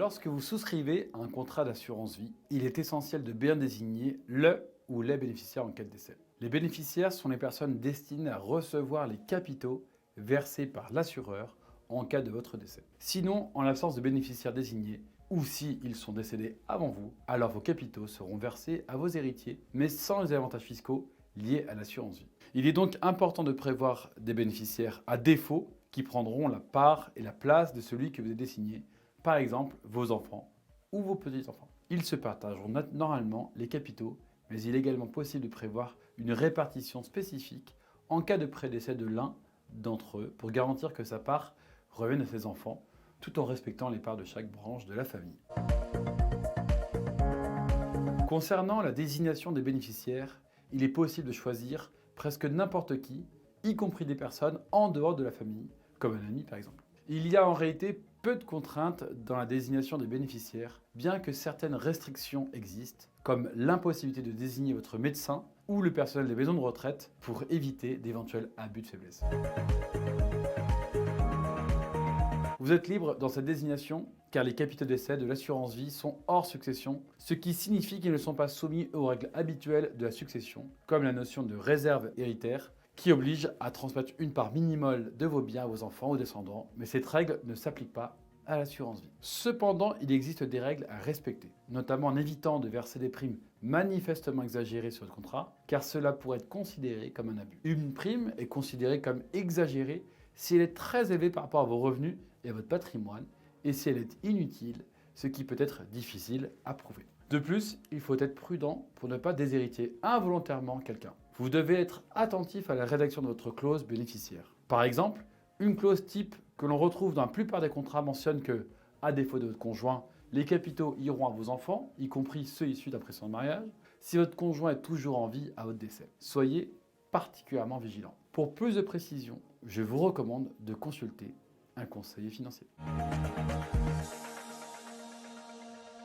Lorsque vous souscrivez à un contrat d'assurance vie, il est essentiel de bien désigner le ou les bénéficiaires en cas de décès. Les bénéficiaires sont les personnes destinées à recevoir les capitaux versés par l'assureur en cas de votre décès. Sinon, en l'absence de bénéficiaires désignés, ou s'ils sont décédés avant vous, alors vos capitaux seront versés à vos héritiers, mais sans les avantages fiscaux liés à l'assurance vie. Il est donc important de prévoir des bénéficiaires à défaut qui prendront la part et la place de celui que vous avez désigné, par exemple vos enfants ou vos petits-enfants. Ils se partageront normalement les capitaux, mais il est également possible de prévoir une répartition spécifique en cas de prédécès de l'un d'entre eux pour garantir que sa part revienne à ses enfants, tout en respectant les parts de chaque branche de la famille. Concernant la désignation des bénéficiaires, il est possible de choisir presque n'importe qui, y compris des personnes en dehors de la famille, comme un ami par exemple. Il y a en réalité peu de contraintes dans la désignation des bénéficiaires, bien que certaines restrictions existent, comme l'impossibilité de désigner votre médecin ou le personnel des maisons de retraite pour éviter d'éventuels abus de faiblesse. Vous êtes libre dans cette désignation car les capitaux décès de l'assurance vie sont hors succession, ce qui signifie qu'ils ne sont pas soumis aux règles habituelles de la succession, comme la notion de réserve héritaire, qui oblige à transmettre une part minimale de vos biens à vos enfants ou descendants, mais cette règle ne s'applique pas à l'assurance vie. Cependant, il existe des règles à respecter, notamment en évitant de verser des primes manifestement exagérées sur le contrat, car cela pourrait être considéré comme un abus. Une prime est considérée comme exagérée si elle est très élevée par rapport à vos revenus et à votre patrimoine, et si elle est inutile, ce qui peut être difficile à prouver. De plus, il faut être prudent pour ne pas déshériter involontairement quelqu'un. Vous devez être attentif à la rédaction de votre clause bénéficiaire. Par exemple, une clause type que l'on retrouve dans la plupart des contrats mentionne que, à défaut de votre conjoint, les capitaux iront à vos enfants, y compris ceux issus d'un précédent mariage, si votre conjoint est toujours en vie à votre décès. Soyez particulièrement vigilant. Pour plus de précision, je vous recommande de consulter un conseiller financier.